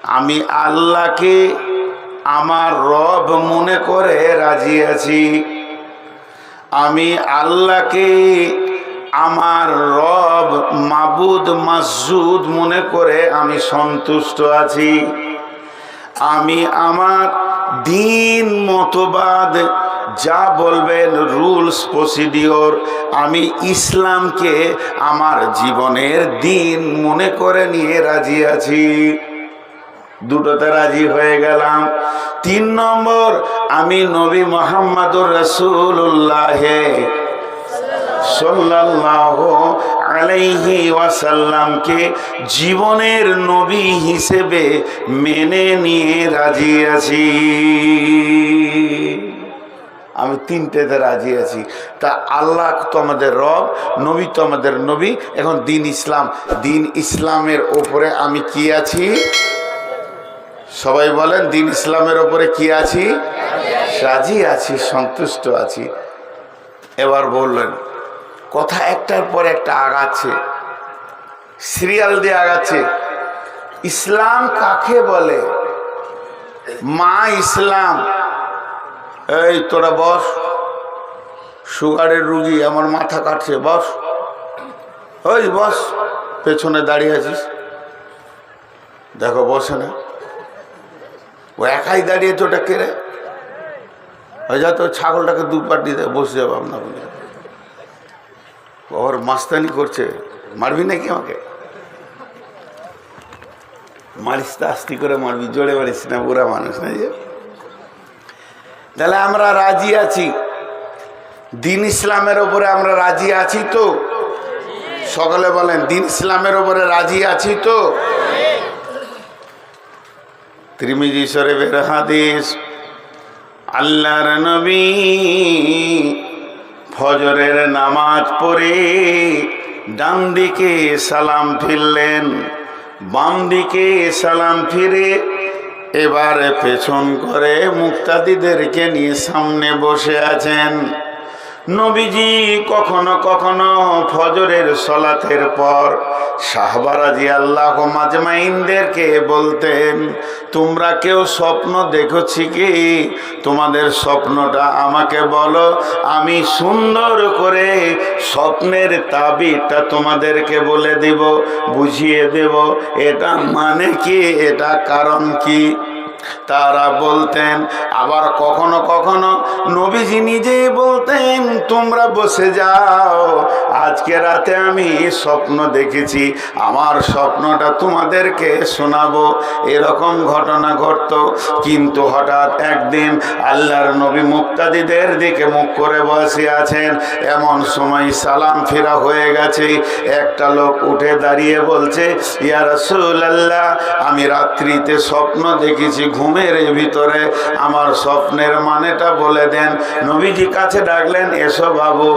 আমি আল্লাহকে আমার রব মনে করে রাজি আছি। আমি আল্লাহকে আমার রব মাবুদ মাসজুদ মনে করে আমি সন্তুষ্ট আছি। আমি আমার দিন মতবাদ যা বলবেন রুলস প্রসিডিওর, আমি ইসলামকে আমার জীবনের দিন মনে করে নিয়ে রাজি আছি। দুটোতে রাজি হয়ে গেলাম। 3 নম্বর, আমি নবী মুহাম্মদুর রাসূলুল্লাহ সাল্লাল্লাহু আলাইহি ওয়াসাল্লামকে জীবনের নবী হিসেবে মেনে নিয়ে রাজি আছি। আমি 3টেতে রাজি আছি। তা আল্লাহ তো আমাদের রব, নবী তো আমাদের নবী। এখন দিন ইসলাম, দিন ইসলামের ওপরে আমি কি আছি? সবাই বলেন, দিন ইসলামের ওপরে কি আছি? রাজি আছি, সন্তুষ্ট আছি। এবার বললেন, কথা একটার পর একটা আগাচ্ছে, সিরিয়াল দিয়ে আগাচ্ছে। ইসলাম কাকে বলে? মা ইসলাম। এই তোরা বস, সুগারের রুগী, আমার মাথা কাটছে, বস। ওই বস, পেছনে দাঁড়িয়ে আছিস, দেখো বসে না, ও একাই দাঁড়িয়েছে, ওটা কেড়ে ওই যা তো ছাগলটাকে 2 পাট দিতে বসে যাবো আপনার। ওর মাস্তানি করছে, মারবি নাকি আমাকে? মারিস তো, আস্তি করে মারবি, জোরে মারিস না, বুড়া মানুষ না যে। তাহলে আমরা রাজি আছি, দিন ইসলামের ওপরে আমরা রাজি আছি তো? সকলে বলেন, দিন ইসলামের ওপরে রাজি আছি তো? তিরমিজি শরীফের হাদিস, আল্লাহর নবী ফজরের নামাজ পড়ে ডান দিকে সালাম ফিরলেন, বাম দিকে সালাম ফিরে এবার পেছন করে মুক্তাদিদেরকে নিয়ে সামনে বসে আছেন। নবীজি কখনো কখনো ফজরের সলাতের পর সাহাবা রাদিয়াল্লাহু মাজমাইনদেরকে বলতেন, তোমরা কেউ স্বপ্ন দেখেছি কি? তোমাদের স্বপ্নটা আমাকে বলো, আমি সুন্দর করে স্বপ্নের তাবিরটা তোমাদেরকে বলে দেব, বুঝিয়ে দেব, এটা মানে কি, এটা কারণ কি। তারা বলতেন। আবার কখনো কখনো নবীজি নিজেই বলতেন, তোমরা বসে যাও, আজকে রাতে আমি স্বপ্ন দেখেছি, আমার স্বপ্নটা তোমাদেরকে শোনাবো। এরকম ঘটনা ঘটত। কিন্তু হঠাৎ একদিন আল্লাহর নবী মুক্তাদিদের দিকে মুখ করে বসে আছেন, এমন সময় সালাম ফেরা হয়ে গেছে। একটা লোক উঠে দাঁড়িয়ে বলছে, ইয়া রাসূলুল্লাহ, আমি রাত্রিতে স্বপ্ন দেখেছি ঘুমের ভিতরে, আমার স্বপ্নের মানেটা বলে দেন। নবীজি কাছে ডাকলেন, এসো বাবু,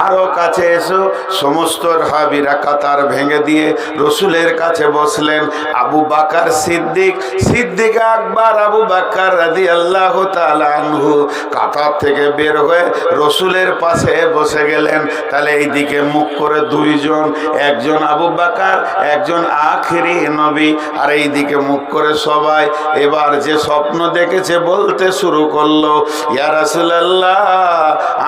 আরো কাছে এসো। সমস্ত সাহাবীরা কাতার ভেঙে দিয়ে রসুলের কাছে বসলেন। আবু বকর সিদ্দিক, সিদ্দিক আকবর আবু বকর রাদিয়াল্লাহু তাআলা আনহু কাতার থেকে বের হয়ে রসুলের পাশে বসে গেলেন। তাহলে এইদিকে মুখ করে 2 জন, একজন আবু বকর, একজন আখিরি নবী, আর এইদিকে মুখ করে সবাই। এবার যে স্বপ্ন দেখেছে বলতে শুরু করলো, ইয়া রাসূলুল্লাহ,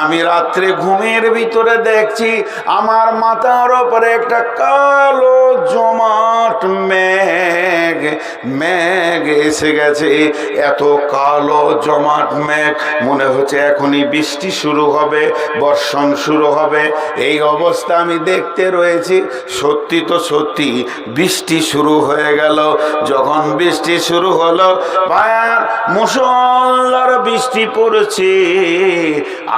আমি রাত্রে ঘুমের ভিতরে দেখছি আমার মাথার উপরে একটা কালো জমাট মেঘ এসে গেছে। এত কালো জমাট মেঘ, মনে হচ্ছে এখনই বৃষ্টি শুরু হবে, বর্ষণ শুরু হবে। এই অবস্থা আমি দেখতে রয়েছি। সত্যি তো সত্যি বৃষ্টি শুরু হয়ে গেল। যখন বৃষ্টি শুরু হলো, মুষলধার বৃষ্টি পড়ছে।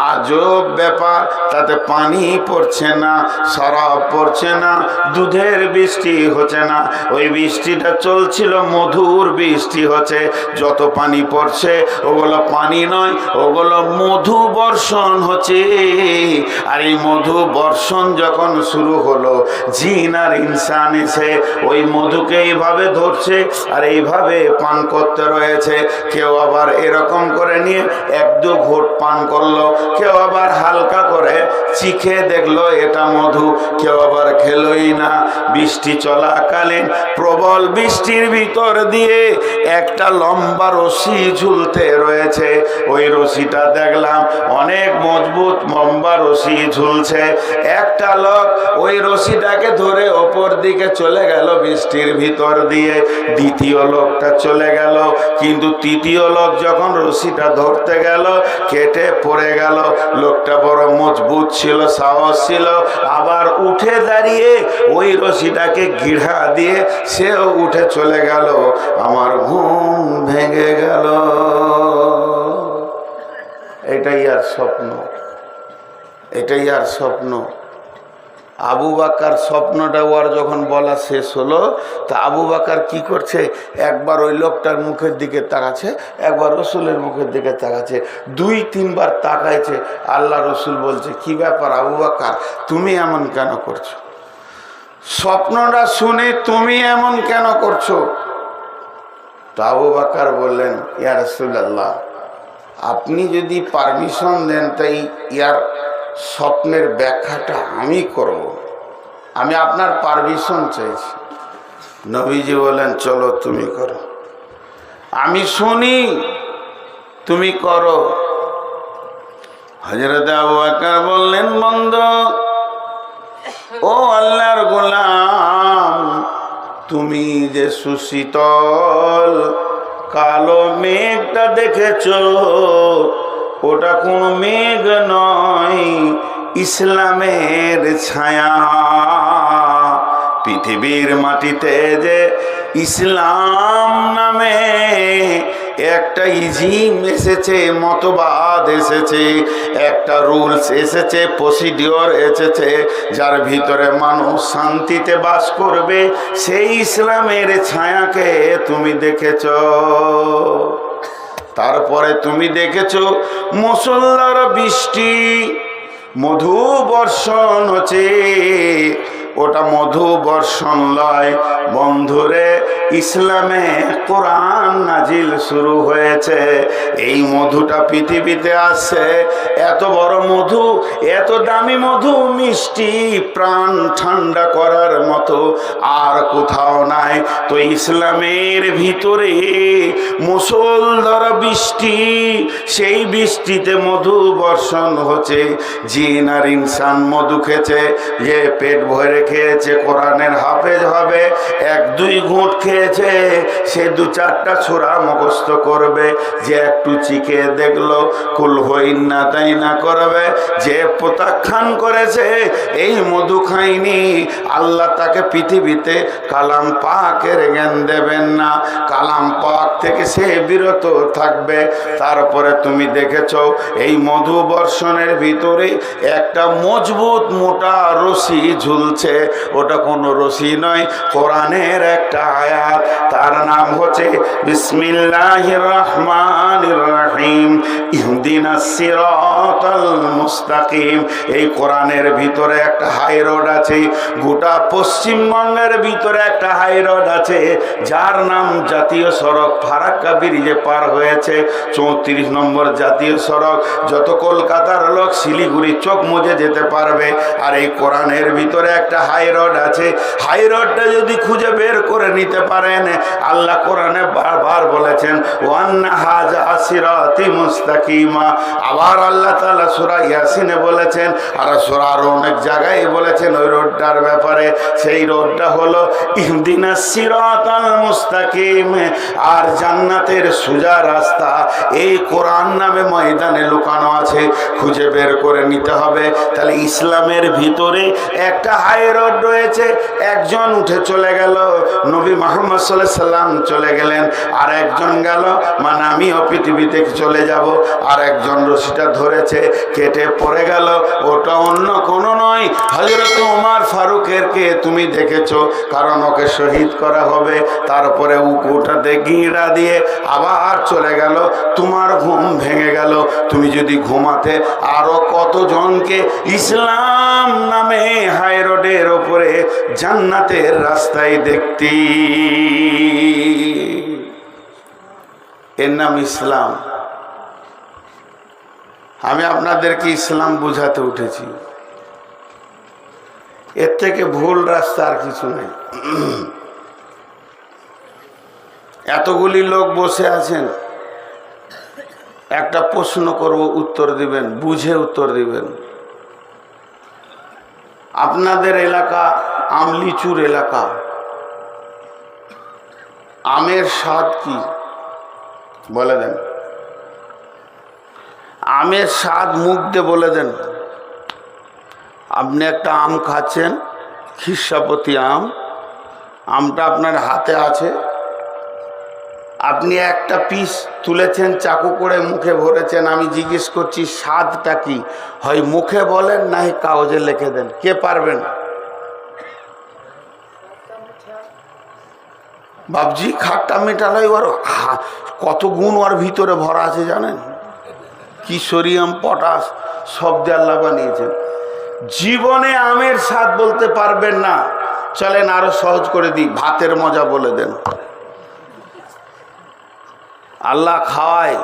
আজব ব্যাপার, তাতে পানি পড়ছে না, শরাব পড়ছে না, দুধের বৃষ্টি হচ্ছে না, ওই বৃষ্টিটা চলছিল মধুর বৃষ্টি হচ্ছে। যত পানি পড়ছে ওগুলো পানি নয়, ওগুলো মধু বর্ষণ হচ্ছে। আর এই মধু বর্ষণ যখন শুরু হলো, জিন আর ইনসান এসে ওই মধুকে এইভাবে ধরছে আর এইভাবে পান করতে রয়েছে। কেউ আবার এরকম করে নিয়ে এক দু ঘুট পান করলো, কেউ আবার হালকা করে চিখে দেখলো এটা মধু, কেউ আবার খেলোই না। বৃষ্টি চলাকালীন প্রবল বৃষ্টির ভিতর দিয়ে একটা লম্বা রশি ঝুলতে রয়েছে। ওই রশিটা দেখলাম অনেক মজবুত, লম্বা রশি ঝুলছে। একটা লোক ওই রশিটাকে ধরে ওপর দিকে চলে গেল বৃষ্টির ভিতর দিয়ে। দ্বিতীয় লোকটা চলে গেল, কিন্তু তৃতীয় লোক যখন রশিটা ধরতে গেল কেটে পড়ে গেল। লোকটা বড় মজবুত ছিল, সাহস ছিল, আবার উঠে দাঁড়িয়ে ওই রশিটাকে গিড়া দিয়ে সেও উঠে চলে গেল। আমার ঘুম ভেঙে গেল। এটাই আর স্বপ্ন, এটাই আর স্বপ্ন। আবু বাকার স্বপ্নটা ওর যখন বলা শেষ হলো, তা আবু বাকার কি করছে, একবার ওই লোকটার মুখের দিকে তাকাচ্ছে, একবার রসুলের মুখের দিকে তাকাচ্ছে, দুই তিনবার তাকাইছে। আল্লাহ রসুল বলছে, কি ব্যাপার আবু বাকার, তুমি এমন কেন করছো? স্বপ্নটা শুনে তুমি এমন কেন করছো? তো আবু বাকার বললেন, ইয়া রাসূলুল্লাহ, আপনি যদি পারমিশন দেন তাই ইয়ার স্বপ্নের ব্যাখ্যাটা আমি করব, আমি আপনার পারমিশন চাইছি। নবীজি বলেন, চলো তুমি করো, আমি শুনি, তুমি করো। হযরত আবু বকর বললেন, বন্ধু, ও আল্লাহর গোলাম, তুমি যে সুশীতল কালো মেঘটা দেখেছো, ওটা কোন মেঘ নয়, ইসলামের ছায়া। পৃথিবীর মাটিতে যে ইসলাম নামে একটা ইজিম এসেছে, মতবাদ এসেছে, একটা রুলস এসেছে, প্রসিডিওর এসেছে, যার ভিতরে মানুষ শান্তিতে বাস করবে, সেই ইসলামের ছায়াকে তুমি দেখেছো। তারপরে তুমি দেখেছো মুষলধারে বৃষ্টি, মধু বর্ষণ হচ্ছে, ওটা মধু বর্ষণ লয় বন্ধুরে, ইসলামে কোরআন নাজিল শুরু হয়েছে। এই মধুটা পৃথিবীতে আসছে, এত বড় মধু, এত দামি মধু, মিষ্টি, প্রাণ ঠান্ডা করার মতো আর কোথাও নাই। তো ইসলামের ভিতরে মুষলধারে বৃষ্টি, সেই বৃষ্টিতে মধু বর্ষণ হচ্ছে। জিন আর ইনসান মধু খেয়েছে, যে পেট ভরে খেয়েছে কোরআনের হাফেজ হবে, এক দুই ঘুঁট খেয়েছে সে দু চারটা সূরা মুখস্থ করবে, যে একটু চিকে দেখলো কুল হইন্না তাই না করবে, যে প্রত্যাখ্যান করেছে এই মধু খাইনি, আল্লাহ তাকে পৃথিবীতে কালাম পাকের জ্ঞান দেবেন না, কালাম পাক থেকে সে বিরত থাকবে। তারপরে তুমি দেখেছো এই মধু বর্ষণের ভিতরে একটা মজবুত মোটা রশি ঝুলছে, ওটা কোনো রশি নয়, কোরআনের একটা আয়াত, তার নাম হচ্ছে বিসমিল্লাহির রহমানির রহিম, ইহদিনাস সিরাতাল মুস্তাকিম। এই কোরআনের ভিতরে একটা হাই রোড আছে, গোটা পশ্চিমবঙ্গের ভিতরে একটা হাই রোড আছে, যার নাম জাতীয় সড়ক ফারাক্কা ব্রিজে পার হয়েছে, 34 নম্বর জাতীয় সড়ক। যত কলকাতার লোক শিলিগুড়ি চোখ মুজে যেতে পারবে। আর এই কোরআনের ভিতরে একটা হাই রোড আছে, হাই রোডটা যদি খুঁজে বের করে নিতে পারেন, আল্লাহ কোরআনে বারবার বলেছেন ওয়ান্না হাযা সিরাতি মুস্তাকিমা। আবার আল্লাহ তাআলা সূরা ইয়াসিনে বলেছেন, আর সূরা আরো অনেক জায়গায় বলেছেন ওই রোডটার ব্যাপারে। সেই রোডটা হলো ইহদিনাস সিরাতাল মুস্তাকিম, আর জান্নাতের সোজা রাস্তা এই কোরআন নামে ময়দানে লুকানো আছে, খুঁজে বের করে নিতে হবে। তাহলে ইসলামের ভিতরে একটা হাই রোড রয়েছে। একজন উঠে চলে গেল, নবী মুহাম্মদ সাল্লাল্লাহু আলাইহি সাল্লাম চলে গেলেন, আর একজন গেল, মানে আমিও পৃথিবী থেকে চলে যাব। আর একজন রশিটা ধরেছে, কেটে পড়ে গেল, ওটা অন্য কোনো নয়, হযরত ওমর ফারুকের কে তুমি দেখেছো, কারণ ওকে শহীদ করা হবে। তারপরে ওটাতে গিঁড়া দিয়ে আবার চলে গেল, তোমার ঘুম ভেঙে গেল। তুমি যদি ঘুমাতে আরো কতজনকে ইসলাম নামে হাই রোডের ওপরে জান্নাতের রাস্তায় দেখতি। এর নাম ইসলাম। আমি আপনাদেরকে ইসলাম বুঝাতে উঠেছি, এর থেকে ভুল রাস্তা আর কিছু নেই। এতগুলি লোক বসে আছেন, একটা প্রশ্ন করব, উত্তর দিবেন, বুঝে উত্তর দিবেন। আপনাদের এলাকা আমলিচুর এলাকা, আমের স্বাদ কি বলে দেন? আমের স্বাদ মুখ দিয়ে বলে দেন। আপনি একটা আম খাচ্ছেন, খিরসাপতি আম, আমটা আপনার হাতে আছে, আপনি একটা পিস তুলেছেন, চাকু করে মুখে ভরেছেন। আমি জিজ্ঞেস করছি স্বাদটা কি? হয় মুখে বলেন, না কাগজে লিখে দেন। কে পারবেন? বাবজি খাট্টা মিঠা নয়, ওর কত গুণ ওর ভিতরে ভরা আছে জানেন? কি সোডিয়াম, পটাশ সব দিয়ে আল্লাহ বানিয়েছেন। জীবনে আমের স্বাদ বলতে পারবেন না। চলেন আরো সহজ করে দিই, ভাতের মজা বলে দেন। আল্লাহ খাওয়ায়,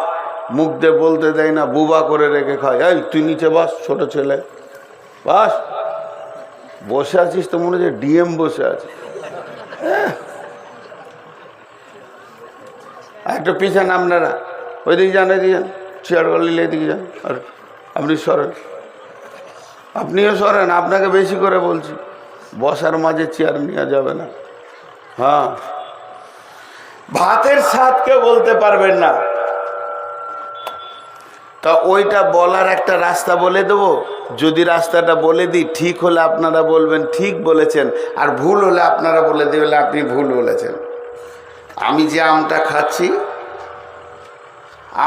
মুখ দিয়ে বলতে দেয় না, বুবা করে রেখে খায়। এই তুই নিচে বস, ছোট ছেলে বাস। বসে আছিস তো মনে হচ্ছে ডিএম বসে আছে। একটু পিছান আপনারা, ওইদিকে যান, ওইদিকে যান, চেয়ার গলিলে এদিকে যান। আর আপনি সরেন, আপনিও সরেন, আপনাকে বেশি করে বলছি। বসার মাঝে চেয়ার নেওয়া যাবে না। হ্যাঁ, ভাতের স্বাদ কেউ বলতে পারবেন না। তা ওইটা বলার একটা রাস্তা বলে দেবো। যদি রাস্তাটা বলে দিই, ঠিক হলে আপনারা বলবেন ঠিক বলেছেন, আর ভুল হলে আপনারা বলে দেবেন আপনি ভুল বলেছেন। আমি যে আমটা খাচ্ছি,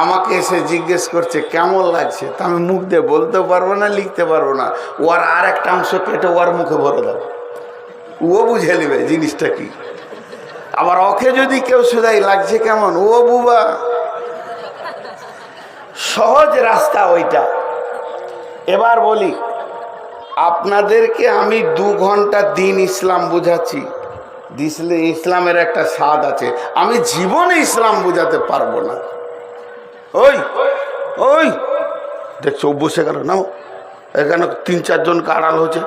আমাকে এসে জিজ্ঞেস করছে কেমন লাগছে, তা আমি মুখ দিয়ে বলতেও পারবো না, লিখতে পারবো না। ওর আর একটা অংশ কেটে ওর মুখে ভরে দাও, ও বুঝে নেবে জিনিসটা কি। আবার ওকে যদি কেউ শুধাই লাগছে কেমন, ও বুবা। সহজ রাস্তা ওইটা। এবার বলি, আপনাদেরকে আমি 2 ঘন্টা দিন ইসলাম বুঝাচ্ছি। ইসলামের একটা স্বাদ আছে, আমি জীবনে ইসলাম বুঝাতে পারবো না। ওই ওই দেখছো বসে গেল না, এখানে 3-4 জনকে আড়াল হচ্ছে।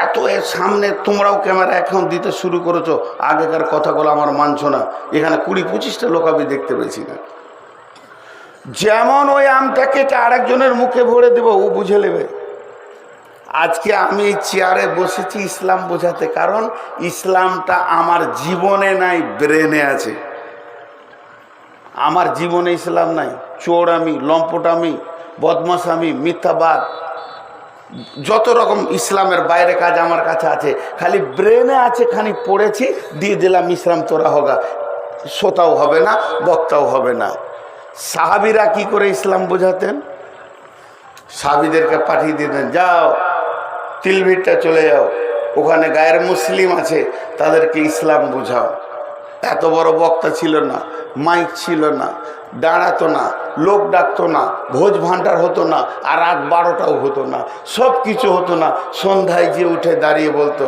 এত এর সামনে তোমরাও ক্যামেরা এখন দিতে শুরু করেছো, আগেকার কথাগুলো আমার মানছো না। এখানে 20-25টা লোক আমি দেখতে পেয়েছি না। যেমন ওই আমটা কেটে আরেকজনের মুখে ভরে দেবো, ও বুঝে নেবে। আজকে আমি চেয়ারে বসেছি ইসলাম বোঝাতে, কারণ ইসলামটা আমার জীবনে নাই, ব্রেনে আছে। আমার জীবনে ইসলাম নাই। চোর আমি, লম্পট আমি, বদমাশ আমি, মিথ্যাবাদ, যত রকম ইসলামের বাইরে কাজ আমার কাছে আছে। খালি ব্রেনে আছে, খানি পড়েছি, দিয়ে দিলাম ইসলাম তোরা হোগা। শ্রোতাও হবে না, বক্তাও হবে না। সাহাবিরা কি করে ইসলাম বোঝাতেন? সাহাবিদেরকে পাঠিয়ে দিতেন, যাও তিলভিটটা চলে যাও, ওখানে গায়ের মুসলিম আছে, তাদেরকে ইসলাম বোঝাও। এত বড় বক্তা ছিল না, মাইক ছিল না, দাঁড়াতো না, লোক ডাকতো না, ভোজ ভান্ডার হতো না, আর রাত 12টাও হতো না, সব কিছু হতো না। সন্ধ্যায় যে উঠে দাঁড়িয়ে বলতো,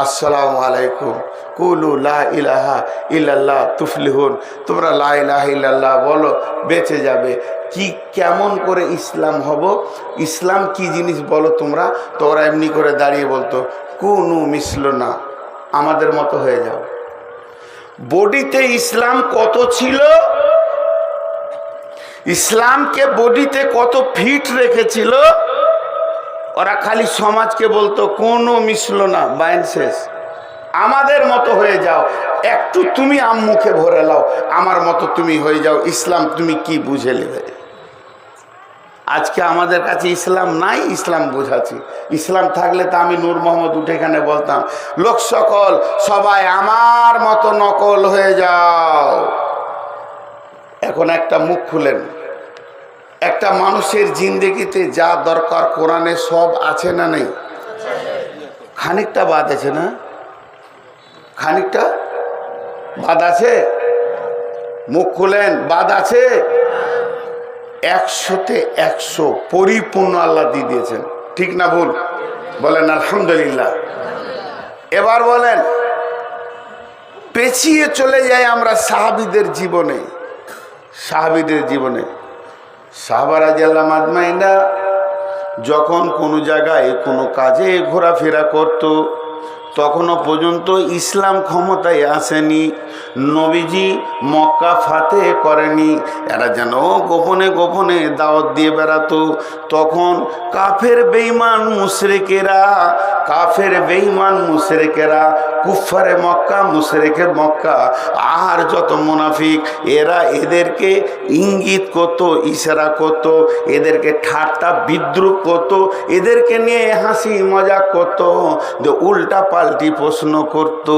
আসসালামু আলাইকুম, কুলু লা ইলাহা ইল্লাল্লাহ তুফলিহুন, তোমরা লা ইলাহা ইল্লাল্লাহ বলো, বেঁচে যাবে। কি কেমন করে ইসলাম হব, ইসলাম কি জিনিস বলো তোমরা। তো ওরা এমনি করে দাঁড়িয়ে বলতো, কুনু মিসলো না, আমাদের মতো হয়ে যাও। বডিতে ইসলাম কত ছিল, ইসলামকে বডিতে কত ফিট রেখেছিল। ওরা খালি সমাজকে বলতো কোনো মিশল না, বাইন শেষ, আমাদের মতো হয়ে যাও। একটু তুমি আম মুখে ভরে লাও, আমার মতো তুমি হয়ে যাও। ইসলাম তুমি কি বুঝে নেবে? আজকে আমাদের কাছে ইসলাম নাই, ইসলাম বোঝাচ্ছি। ইসলাম থাকলে তো আমি নূর মোহাম্মদ উঠে এখানে বলতাম, লোক সকল সবাই আমার মতো নকল হয়ে যাও। এখন একটা মুখ খুলেন, একটা মানুষের জিন্দেগিতে যা দরকার কোরআনে সব আছে না নেই? খানিকটা বাদ আছে না? খানিকটা বাদ আছে? মুখ খুলেন, বাদ আছে? 100-তে 100 পরিপূর্ণ আল্লাহ দিয়ে দিয়েছেন। ঠিক না ভুল? বলেন আলহামদুলিল্লাহ। এবার বলেন, পেছিয়ে চলে যাই আমরা সাহাবীদের জীবনে। সাহাবীদের জীবনে। সাহাবা রাদিয়াল্লাহু আজমাইনা যখন কোনো জায়গায় কোনো কাজে ঘোরাফেরা করত, তখনও পর্যন্ত ইসলাম ক্ষমতায় আসেনি, নবীজি মক্কা ফাতে করেনি, এরা যেন গোপনে গোপনে দাওয়াত দিয়ে বেড়াতো। তখন কাফের বেঈমান মুশরিকেরা কুফারে মক্কা, মুশরিকে মক্কা আর যত মুনাফিক, এরা এদেরকে ইঙ্গিত করত, ইশারা করত, এদেরকে ঠাট্টা বিদ্রুপ করত, এদেরকে নিয়ে হাসি মজাক করত, যে উল্টা পাল্টি প্রশ্ন করত।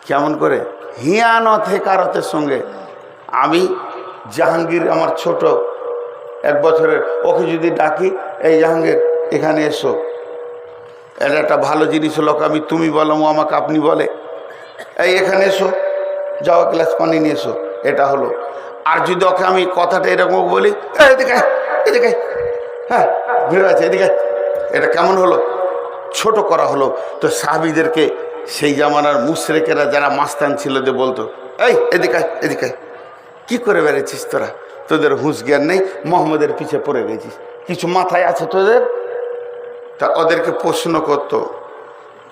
কেমন করে? হিয়ানত হেকারতের সঙ্গে। আমি জাহাঙ্গীর, আমার ছোট 1 বছরের, ওকে যদি ডাকি, এই জাহাঙ্গীর এখানে এসো, এটা একটা ভালো জিনিস হলো, আমি তুমি বলো, ও আমাকে আপনি বলে, এই এখানে এসো, যাও গ্লাস পানি নিয়ে এসো, এটা হলো। আর যদি ওকে আমি কথাটা এরকম বলি, এদিকে এদিকে, হ্যাঁ ভিড় আছে এদিকে, এটা কেমন হলো? ছোট করা হলো। তো সাহাবীদেরকে সেই জামানার মুশরিকেরা যারা মাস্তান ছিল, যে বলতো, এই এদিকে এদিকে, কি করে বেড়েছিস তোরা? তোদের হুঁশ জ্ঞান নেই, মোহাম্মদের পিছে পড়ে গেছিস, কিছু মাথায় আছে তোদের? তা ওদেরকে প্রশ্ন করত,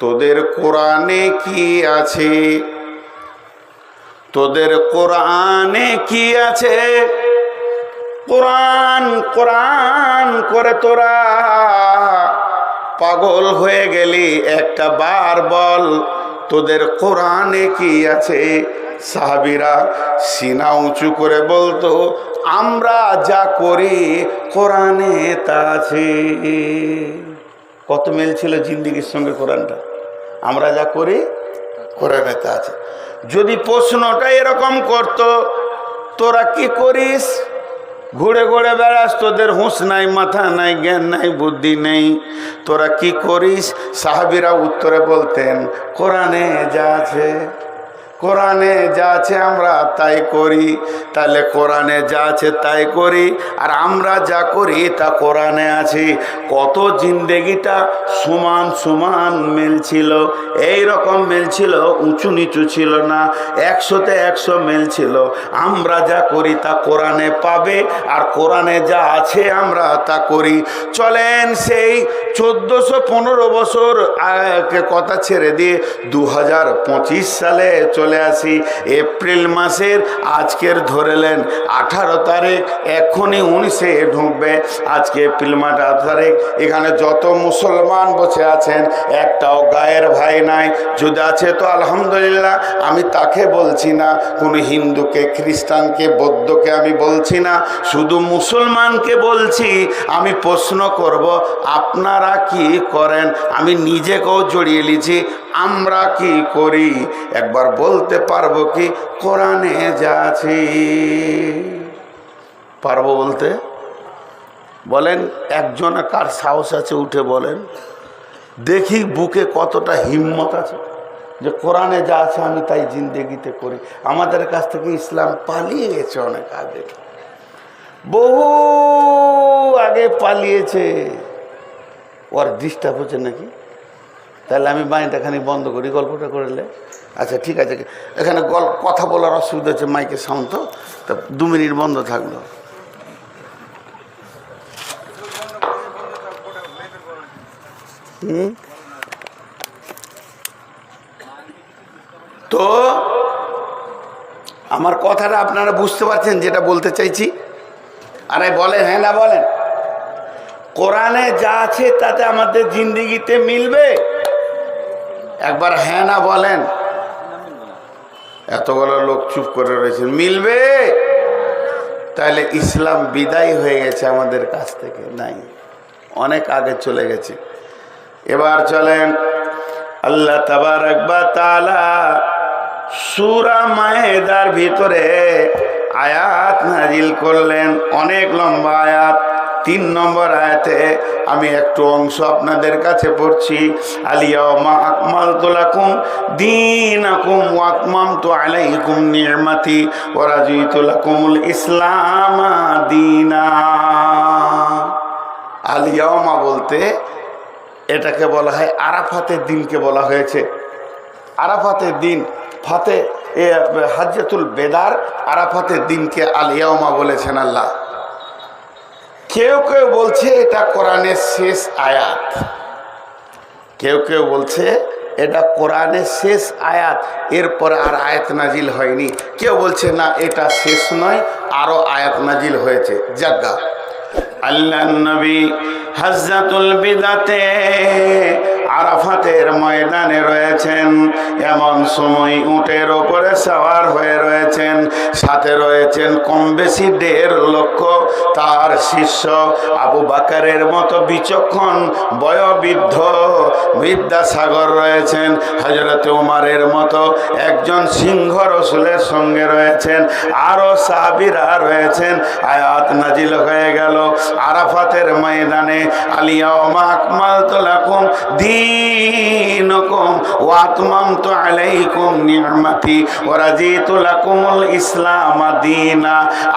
তোদের কোরআনে কি আছে? তোদের কোরআনে কি আছে? কোরআন কোরআন করে তোরা পাগল হয়ে গেলি, একটা বার বল তোদের কোরআনে কি আছে? সাহাবীরা সিনা উঁচু করে বলতো, আমরা যা করি কোরআনে তা আছে। কত মিল ছিল জিন্দেগির সঙ্গে কোরআনটা। আমরা যা করি কোরআনে তা আছে। যদি প্রশ্নটা এরকম করতো, তোরা কি করিস? ঘুরে ঘুরে বেড়াস, তোদের হুঁশ নাই, মাথা নাই, জ্ঞান নাই, বুদ্ধি নেই, তোরা কি করিস? সাহাবীরা উত্তরে বলতেন, কোরআনে যা আছে, কোরআনে যা আছে আমরা তাই করি। তাহলে কোরআনে যা আছে তাই করি, আর আমরা যা করি তা কোরআনে আছে। কত জিন্দেগিটা সমান সমান মিলছিল, এই রকম মিলছিল, উঁচু নিচু ছিল না, 100-তে 100 মিলছিল। আমরা যা করি তা কোরআনে পাবে, আর কোরআনে যা আছে আমরা তা করি। চলেন সেই 1415 বছর কথা ছেড়ে দিয়ে 2025 সালে চলে আসি। এপ্রিল মাসের আজকের ধরেলেন 18 তারিখ, এখনই 19-এ ঢুকবে। আজকে এপ্রিল মাস 18 তারিখ। এখানে যত মুসলমান বসে আছেন, একটাও গায়ের ভাই নাই। যদি আছে তো আলহামদুলিল্লাহ, আমি তাকে বলছি না, কোনো হিন্দুকে, খ্রিস্টানকে, বৌদ্ধকে আমি বলছি না, শুধু মুসলমানকে বলছি। আমি প্রশ্ন করব, আপনারা কি করেন? আমি নিজেকেও জড়িয়ে নিয়েছি, আমরা কি করি? একবার বলতে পারবো কি কোরআনে যা আছে? পারবো বলতে? বলেন একজন, কার সাহস আছে উঠে বলেন দেখি, বুকে কতটা হিম্মত আছে যে কোরআনে যা আছে আমি তাই জিন্দেগিতে করি। আমাদের কাছ থেকে ইসলাম পালিয়ে গেছে অনেক আগে, বহু আগে পালিয়েছে। ওর ডিস্টার্ব হচ্ছে নাকি? তাহলে আমি মাইন্ডটা খানি বন্ধ করি, গল্পটা করলে। আচ্ছা ঠিক আছে, এখানে কথা বলার অসুবিধা হচ্ছে, মাইকের সাউন্ড তো, 2 মিনিট বন্ধ থাকলো। তো আমার কথাটা আপনারা বুঝতে পারছেন যেটা বলতে চাইছি? আরে বলেন, হ্যাঁ না বলেন? কোরআনে যা আছে তাতে আমাদের জিন্দেগিতে মিলবে? একবার হ্যাঁ না বলেন। এতগুলো লোক চুপ করে রয়েছেন, মিলবে? তাহলে ইসলাম বিদায় হয়ে গেছে আমাদের কাছ থেকে? নাই, অনেক আগে চলে গেছে। এবার চলেন, আল্লাহ তাবারক ওয়া তাআলা সূরা মায়েদার ভিতরে আয়াত নাজিল করলেন, অনেক লম্বা আয়াত। 3 নম্বর আয়াতে আমি একটু অংশ আপনাদের কাছে পড়ছি। আলিয়াউমা আকমালতু লাকুম দীনাকুম ওয়া আতমামতু আলাইকুম নি'মাতি ওয়া রাদিতু লাকুমুল ইসলাম দীনা। আলিয়াউমা বলতে এটাকে বলা হয় আরাফাতের দিনকে বলা হয়েছে। আরাফাতের দিন, এ হাজ্জাতুল বেদার আরাফাতের দিনকে আল ইয়াউমা বলেছেন আল্লাহ। কেউ কেউ বলছে এটা কোরআনের শেষ আয়াত, কেউ কেউ বলছে এটা কোরআনের শেষ আয়াত, এরপরে আর আয়াত নাজিল হয়নি। কেউ বলছে না এটা শেষ নয়, আরো আয়াত নাজিল হয়েছে। জাগা আল্লাহ নবী হাজ্জাতুল বিদাতে আরাফাতের ময়দানে রয়েছেন, এমন সময় উটের ওপরে সওয়ার হয়ে রয়েছেন, সাথে রয়েছেন কম বেশি 1.5 লক্ষ তার শিষ্য। আবু বকরের মতো বিচক্ষণ বয়োবৃদ্ধ বিদ্যাসাগর রয়েছেন, হযরত ওমরের মতো একজন সিংহ রাসূলের সঙ্গে রয়েছেন, আরো সাহাবীরা রয়েছেন। আয়াত নাজিল হয়ে গেল আরাফাতের ময়দানে, আলিয়াউমা আকমালতু লাকুম দীনুকুম ওয়া আতমামতু আলাইকুম নি'মাতি ওয়া রাদিতু লাকুমুল ইসলাম দীনা।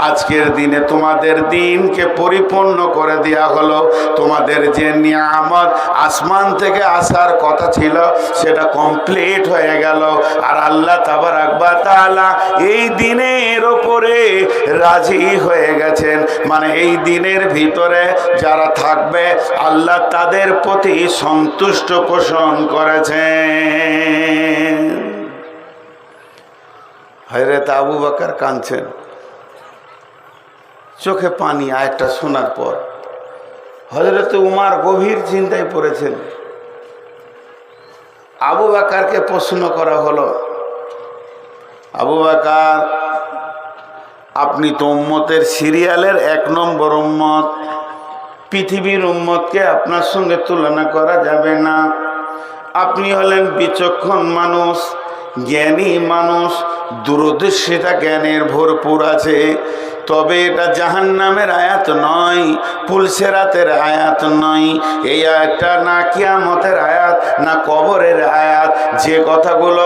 আজকের দিনে তোমাদের দিনকে পরিপূর্ণ করে দেয়া হলো। তোমাদের যে নিয়ামত আসমান থেকে আসার কথা ছিল সেটা কমপ্লিট হয়ে গেল। আর আল্লাহ তাবারাক ওয়া তাআলা এই দিনের উপরে রাজি হয়ে গেছেন, মানে এই দিনের ভিতরে যারা থাকবে আল্লাহ তাদের প্রতি সন্তুষ্ট পোষণ করেছেন। হযরত আবু বকর কাঁদছেন, চোখে পানি আয়াতটা শোনার পর। হযরত উমর গভীর চিন্তায় পড়েছেন। আবু বকরকে প্রশ্ন করা হলো, আবু বকর আপনি তো উম্মতের সিরিয়ালের 1 নম্বর উম্মত, পৃথিবীর উম্মতকে আপনার সঙ্গে তুলনা করা যাবে না। আপনি হলেন বিচক্ষণ মানুষ, জ্ঞানী মানুষ, দূরদর্শিতা জ্ঞানের ভরপুর আছে। তবে এটা জাহান্নামের আয়াত নয়, পুলসেরাতের আয়াত নয়। এই আয়াতটা না কিয়ামতের আয়াত, না কবরের আয়াত। যে কথাগুলো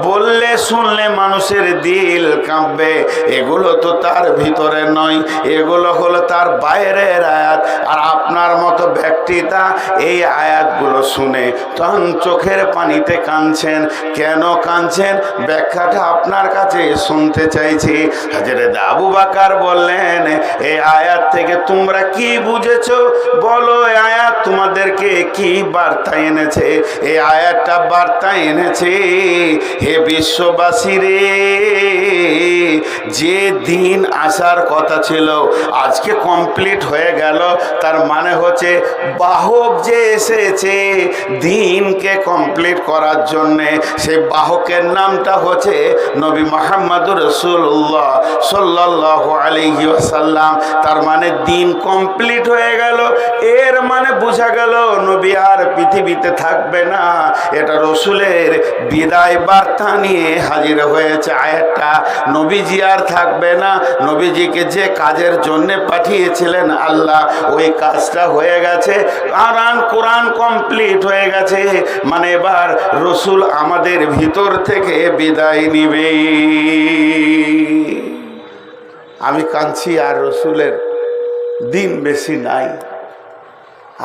বললে শুনলে মানুষের দিল কাঁপবে, এগুলো তো তার ভিতরে নয়, এগুলো হলো তার বাইরের আয়াত। আর আপনার মতো ব্যক্তিটা এই আয়াতগুলো শুনে তখন চোখের পানিতে কাঁদছেন। কেন কাঁদছেন ব্যাখ্যাটা আপনার কাছে শুনতে চাইছি। হযরত আবু বকর বললেন, এই আয়াত থেকে তোমরা কি বুঝেছো বলো? এই আয়াত তোমাদেরকে কি বার্তা এনেছে? এই আয়াতটা বার্তা এনেছে, হে বিশ্ববাসী রে, যে দিন আসার কথা ছিল আজকে কমপ্লিট হয়ে গেল। তার মানে হচ্ছে বাহক যে এসেছে দিনকে কমপ্লিট করার জন্যে, সেই বাহকের নামটা হচ্ছে নবী মুহাম্মদুর রাসূলুল্লাহ সাল্লাল্লাহু আলাইহি ওয়াসাল্লাম। তার মানে দিন কমপ্লিট হয়ে গেল, এর মানে বোঝা গেল নবী আর পৃথিবীতে থাকবে না। এটা রসুলের বিদায় বার্তা নিয়ে হাজির হয়েছে আয়াতটা। নবীজি আর থাকবে না, নবীজিকে যে কাজের জন্য পাঠিয়েছিলেন আল্লাহ, ওই কাজটা হয়ে গেছে। কোরআন কমপ্লিট হয়ে গেছে, মানে এবার রসুল আমাদের ভিতর থেকে বিদায় নিবে। আমি কাঁদছি, আর রসুলের দিন বেশি নাই,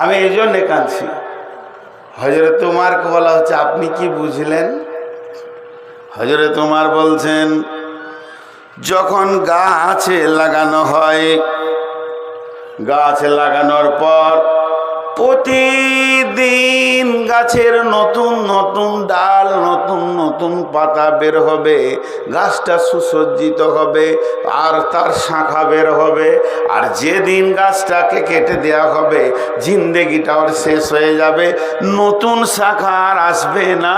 আমি এই জন্যে কাঁদছি। হযরত উমরকে বলা হচ্ছে আপনি কি বুঝলেন? হযরত উমর বলছেন, যখন গাছে লাগানো হয়, গাছ লাগানোর পর প্রতিদিন গাছের নতুন নতুন ডাল, নতুন নতুন পাতা বের হবে, গাছটা সুসজ্জিত হবে আর তার শাখা বের হবে। আর যেদিন গাছটাকে কেটে দেওয়া হবে জিন্দেগিটা ওর শেষ হয়ে যাবে, নতুন শাখা আর আসবে না,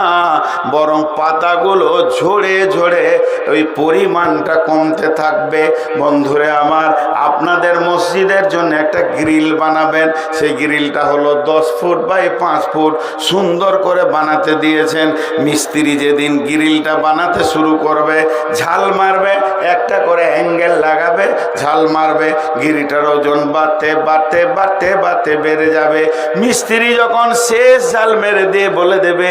বরং পাতাগুলো ঝরে ঝরে ওই পরিমাণটা কমতে থাকবে। বন্ধুরে আমার, আপনাদের মসজিদের জন্য একটা গ্রিল বানাবেন, সেই গ্রিলটা হলো 10 ফুট বাই 5 ফুট, সুন্দর করে বানাতে দিয়েছেন। মিস্ত্রি যেদিন গ্রিলটা বানাতে শুরু করবে, ঝাল মারবে, একটা করে অ্যাঙ্গেল লাগাবে, ঝাল মারবে, গ্রিলটার ওজন বাড়তে বাড়তে বাড়তে বাড়তে বেড়ে যাবে। মিস্ত্রি যখন শেষ ঝাল মেরে দিয়ে বলে দেবে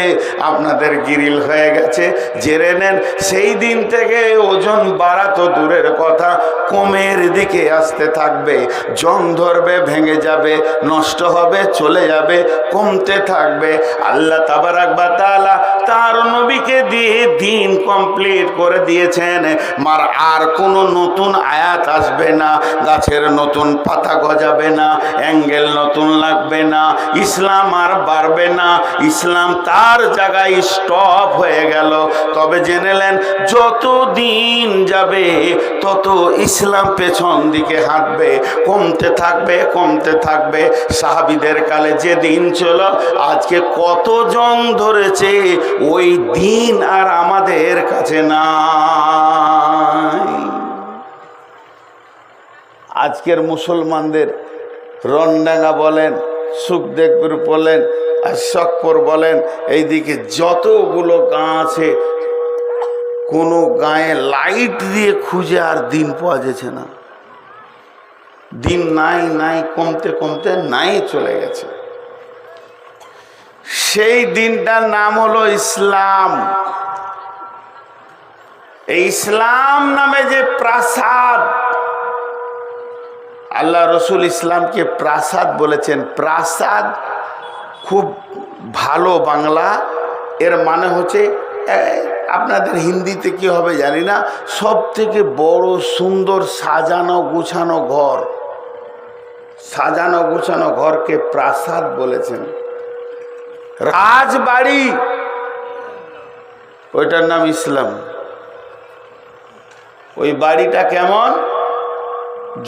আপনাদের গ্রিল হয়ে গেছে, জেনে নেন, সেই দিন থেকে ওজন বাড়া তো দূরের কথা, কমের দিকে আসতে থাকবে। জং ধরবে, ভেঙে যাবে, নষ্ট হবে, চলে যাবে, কমতে থাকবে। আল্লাহ তাবারাক ওয়া তাআলা তার নবীকে দিয়ে দিন কমপ্লিট করে দিয়েছেন। আর কোনো নতুন আয়াত আসবে না, গাছের নতুন পাতা গজাবে না, অ্যাঙ্গেল নতুন লাগবে না, ইসলাম আর বাড়বে না, ইসলাম তার জায়গায় স্টপ হয়ে গেল। তবে জেনেলেন যত দিন যাবে তত ইসলাম পেছন দিকে হাঁটবে, কমতে থাকবে কমতে থাকবে। সাহাবীদের কালে যে দিন ছিল আজকে কতজন ধরেছে ওই দিন আর আমাদের কাছে নাই। আজকের মুসলমানদের রণডাঙ্গা বলেন, সুখদেবপুর বলেন, আশাকপুর বলেন, এইদিকে যতগুলো গাঁ আছে কোনো গায়ে লাইট দিয়ে খুঁজে আর দিন পাওয়া যাচ্ছে না। দিন নাই নাই কমতে কমতে নাই চলে গেছে। সেই দিনটার নাম হলো ইসলাম। এই ইসলাম নামে যে প্রাসাদ, আল্লাহ রসুল ইসলামকে প্রাসাদ বলেছেন। প্রাসাদ খুব ভালো বাংলা, এর মানে হচ্ছে আপনাদের হিন্দিতে কি হবে জানি না, সব থেকে বড় সুন্দর সাজানো গুছানো ঘর। সাজানো গুছানো ঘরকে প্রাসাদ বলেছেন। রাজবাড়ি ওইটার নাম ইসলাম। ওই বাড়িটা কেমন,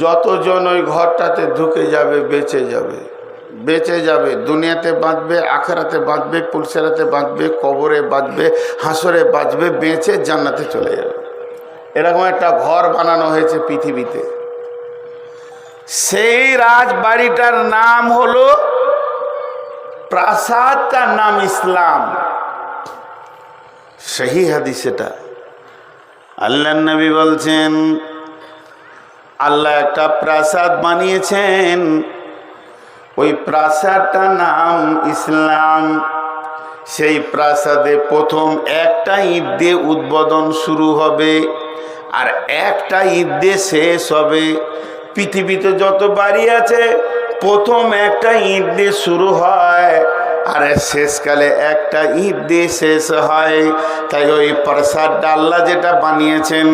যতজন ওই ঘরটাতে ঢুকে যাবে বেঁচে যাবে, বেঁচে যাবে। দুনিয়াতে বাঁচবে, আখেরাতে বাঁচবে, পুলসেরাতে বাঁচবে, কবরে বাঁচবে, হাসরে বাঁচবে, বেঁচে জান্নাতে চলে যাবে। এরকম একটা ঘর বানানো হয়েছে পৃথিবীতে। সেই রাজবাড়িটার নাম হলো প্রাসাদ, তার নাম ইসলাম। সহি হাদিস এটা। আল্লাহ নবী বলছেন আল্লাহ একটা প্রাসাদ বানিয়েছেন, ওই প্রাসাদটার নাম ইসলাম। সেই প্রাসাদে প্রথম একটা ঈদ দিয়ে উদ্বোধন শুরু হবে আর একটা ঈদ দিয়ে শেষ হবে। পৃথিবীতে যত বাড়ি আছে প্রথম একটা ঈদ দিয়ে শুরু হয় আর শেষকালে একটা ঈদ দিয়ে শেষ হয়। তাই ওই প্রাসাদটা আল্লাহ যেটা বানিয়েছেন,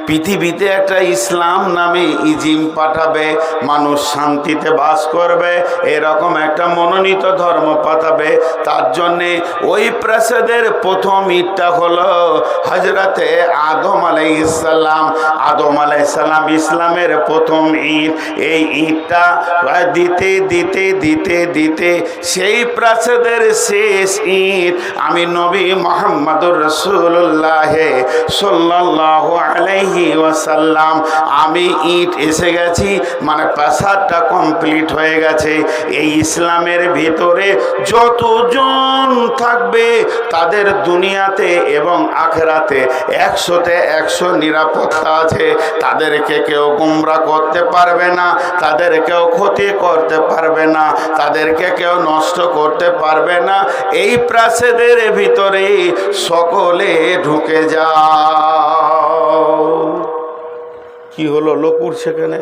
পৃথিবীতে একটা ইসলাম নামে ইজিম পাঠাবে, মানুষ শান্তিতে বাস করবে, এরকম একটা মনোনীত ধর্ম পাঠাবে। তার জন্যে ওই প্রাসাদের প্রথম ঈদটা হলো হজরতে আদম আলাইহিসসালাম। আদম আলাইহিসসালাম ইসলামের প্রথম ঈদ। এই ঈদটা দিতে দিতে দিতে দিতে সেই প্রাসাদের শেষ ঈদ আমি নবী মুহাম্মদুর রাসূলুল্লাহ সাল্লাল্লাহু আলাইহি ওয়াসাল্লাম, আমি ঈদ এসে গেছি, মানে প্রাসাদটা কমপ্লিট হয়ে গেছে। এই ইসলামের ভিতরে যতজন থাকবে তাদের দুনিয়াতে এবং আখেরাতে 100তে 100 নিরাপত্তা আছে। তাদেরকে কেউ গুমরা করতে পারবে না, তাদের কেউ ক্ষতি করতে পারবে না, তাদেরকে কেউ নষ্ট করতে পারবে না। এই প্রাসাদের ভিতরে সকলে ঢুকে যাও। কি হলো, লোকুর সেখানে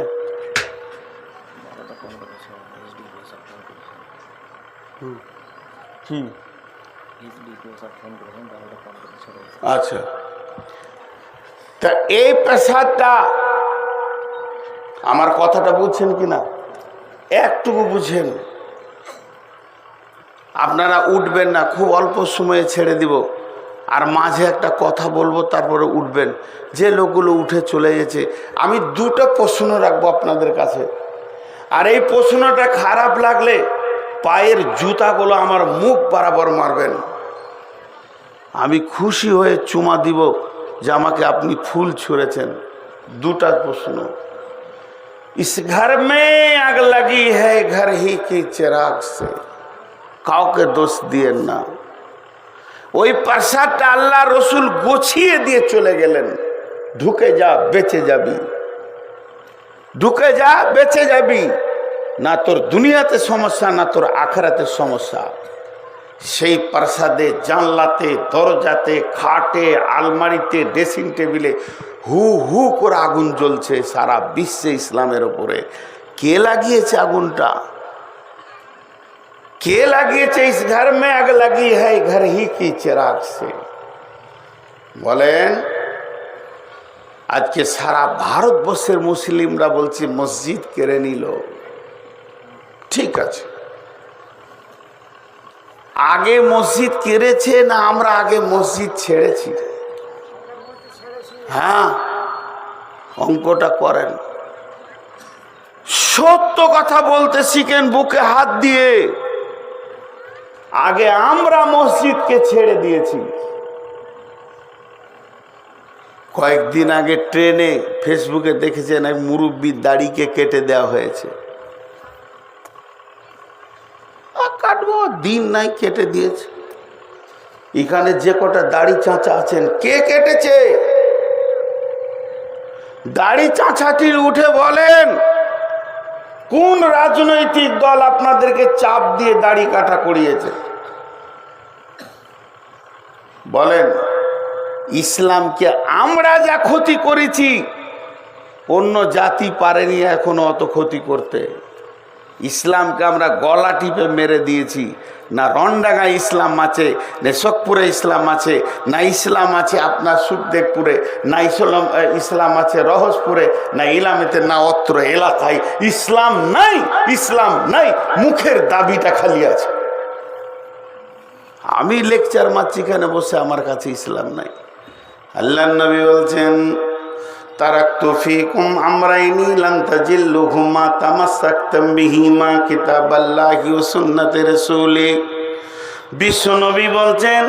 কি আচ্ছা। তা এই প্রাসাদটা, আমার কথাটা বুঝছেন কিনা, একটুকু বুঝেন। আপনারা উঠবেন না, খুব অল্প সময়ে ছেড়ে দিব, আর মাঝে একটা কথা বলবো, তারপরে উঠবেন। যে লোকগুলো উঠে চলে গেছে, আমি দুটো প্রশ্ন রাখবো আপনাদের কাছে, আর এই প্রশ্নটা খারাপ লাগলে পায়ের জুতাগুলো আমার মুখ বরাবর মারবেন। আমি খুশি হয়ে চুমা দিব যে আমাকে আপনি ফুল ছুঁড়েছেন। দুটা প্রশ্ন। इस घर में आग लगी है घर ही की चिराग से, কাউকে দোষ দিয়েন না। ওই প্রাসাদটা আল্লাহ রসুল গুছিয়ে দিয়ে চলে গেলেন, ঢুকে যা বেঁচে যাবি, ঢুকে যা বেঁচে যাবি, না তোর দুনিয়াতে সমস্যা না তোর আখেরাতে সমস্যা। সেই প্রাসাদে জানলাতে, দরজাতে, খাটে, আলমারিতে, ড্রেসিং টেবিলে হু হু করে আগুন জ্বলছে সারা বিশ্বে ইসলামের ওপরে। কে লাগিয়েছে আগুনটা? के লাগিয়েছে इस घर में आग लगी है घर ही की चिराग से। বলেন আজকে সারা ভারতবর্ষের মুসলিমরা বলছে মসজিদ কেড়ে নিল। ঠিক আছে, আগে মসজিদ কেড়েছে না আমরা আগে মসজিদ ছেড়েছি? হ্যাঁ, অঙ্কটা করেন। সত্য কথা বলতে শিখেন বুকে হাত দিয়ে। আগে আমরা মসজিদকে ছেড়ে দিয়েছি। কয়েকদিন আগে ট্রেনে ফেসবুকে দেখেছেন এক মুরব্বির দাড়িকে কেটে দেওয়া হয়েছে। কাটবো দিন নাই, কেটে দিয়েছে। এখানে যে কটা দাড়ি চাঁচা আছেন, কে কেটেছে? দাড়ি চাঁচাটির উঠে বলেন কোন রাজনৈতিক দল আপনাদেরকে চাপ দিয়ে দাড়ি কাটা করিয়েছে? বলেন ইসলামকে আমরা যা ক্ষতি করেছি অন্য জাতি পারেনি এখনো অত ক্ষতি করতে। ইসলামকে আমরা গলা টিপে মেরে দিয়েছি। না রণডাঙ্গায় ইসলাম আছে, না শোকপুরে ইসলাম আছে, না ইসলাম আছে আপনার সুখদেবপুরে, না ইসলাম আছে রহসপুরে, না ইলামেতে, না অত্র এলাকায় ইসলাম নাই। ইসলাম নাই, মুখের দাবিটা খালি আছে। আমি লেকচার মারছি এখানে বসে, আমার কাছে ইসলাম নাই। আল্লাহর নবী বলছেন তারাকতু ফীকুম আমরাইনি লান তাজিল্লু হুমা তামাসসাকতুম বিহিমা কিতাবাল্লাহি ওয়া সুন্নাতি রাসূলি। বিশ্ব নবী বলছেন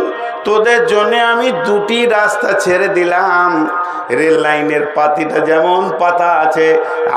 তোদের জন্য আমি দুটি রাস্তা ছেড়ে দিলাম। রেল লাইনের পাতিটা যেমন পাতা আছে,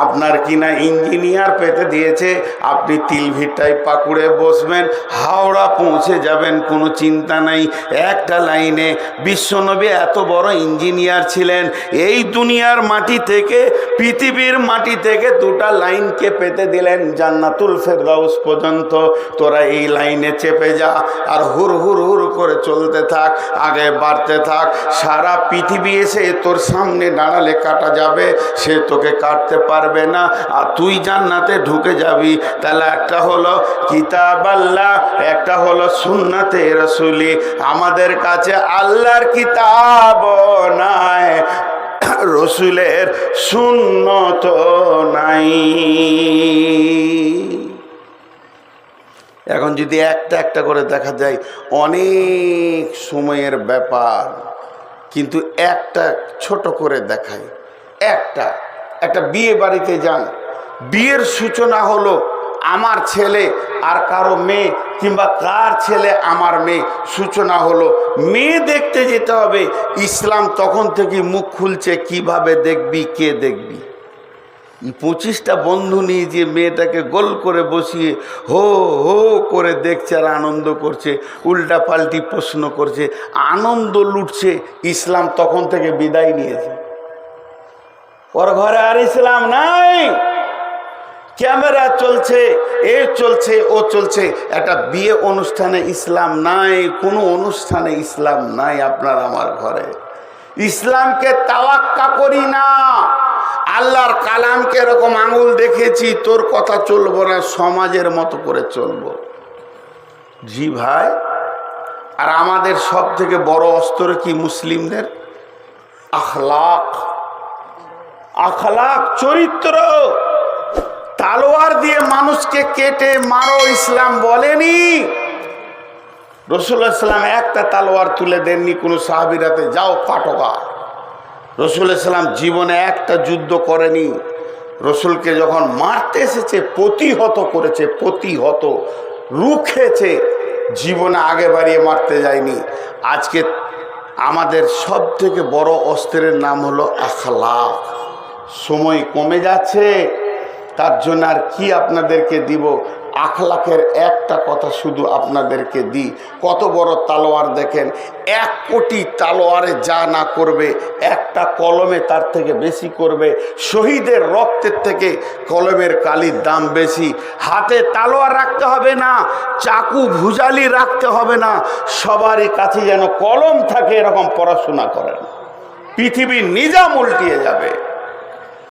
আপনার কিনা ইঞ্জিনিয়ার পেতে দিয়েছে, আপনি তিলভিটায় পাকুড়ে বসবেন, হাওড়া পৌঁছে যাবেন, কোনো চিন্তা নাই। একটা লাইনে বিশ্বনবী এত বড় ইঞ্জিনিয়ার ছিলেন, এই দুনিয়ার মাটি থেকে পৃথিবীর মাটি থেকে দুটা লাইনকে পেতে দিলেন জান্নাতুল ফেরদাউস পর্যন্ত। তোরা এই লাইনে চেপে যা আর হুর হুর হুর করে চলতে থাক, আগে বাড়তে থাক। সারা পৃথিবী এসে তোর সামনে দাঁড়ালে কাটা যাবে, সে তোকে কাটতে পারবে না, আর তুই জান্নাতে ঢুকে যাবি। তাহলে একটা হলো কিতাব আল্লাহ, একটা হলো সুন্নাতে রাসূলি। আমাদের কাছে আল্লাহর কিতাব নাই, রসুলের সুন্নত নাই। এখন যদি একটা একটা করে দেখা যায় অনেক সময়ের ব্যাপার, কিন্তু একটা ছোট করে দেখাই। একটা বিয়ে বাড়িতে যান, বিয়ের সূচনা হলো আমার ছেলে আর কারো মেয়ে, কিংবা কার ছেলে আমার মেয়ে, সূচনা হলো মেয়ে দেখতে যেতে হবে। ইসলাম তখন থেকে মুখ খুলছে, কিভাবে দেখবি, কে দেখবি। 25টা বন্ধু নিয়ে যে মেয়েটাকে গোল করে বসিয়ে হো হো করে দেখছে আর আনন্দ করছে, উল্টা পাল্টি প্রশ্ন করছে, আনন্দ লুটছে। ইসলাম তখন থেকে বিদায় নিয়েছে। ওর ঘরে আর ইসলাম নাই। ক্যামেরা চলছে, এ চলছে, ও চলছে। একটা বিয়ে অনুষ্ঠানে ইসলাম নাই, কোনো অনুষ্ঠানে ইসলাম নাই আপনার আমার ঘরে। ইসলামকে তাওয়াক্কা করি না। আল্লাহর কালামকে এরকম আঙুল দেখেছি, তোর কথা চলবো না, সমাজের মতো করে চলবো। জি ভাই। আর আমাদের সব থেকে বড় অস্ত্র কি মুসলিমদের? আখলাক, আখলাক, চরিত্র। তালোয়ার দিয়ে মানুষকে কেটে মারো ইসলাম বলেনি। রাসূলুল্লাহ সাল্লাল্লাহু আলাইহি ওয়াসাল্লাম একটা তালোয়ার তুলে দেননি কোনো সাহাবীরাতে যাও কাটোগা। রাসূলুল্লাহ সাল্লাল্লাহু আলাইহি ওয়াসাল্লাম জীবনে একটা যুদ্ধ করেনি। রসুলকে যখন মারতে এসেছে প্রতিহত করেছে, প্রতিহত রুখেছে, জীবনে আগে বাড়িয়ে মারতে যায়নি। আজকে আমাদের সব থেকে বড় অস্ত্রের নাম হলো আখলাক। সময় কমে যাচ্ছে, তার জন্য আর কি আপনাদেরকে দিব। আখলাকের একটা কথা শুধু আপনাদেরকে দিই। কত বড় তালোয়ার দেখেন, 1 কোটি তালোয়ারে যা না করবে, একটা কলমে তার থেকে বেশি করবে। শহীদের রক্তের থেকে কলমের কালির দাম বেশি। হাতে তালোয়ার রাখতে হবে না, চাকু ভুজালি রাখতে হবে না, সবারই কাছে যেন কলম থাকে, এরকম পড়াশোনা করেন, পৃথিবীর নিজাম উল্টিয়ে যাবে।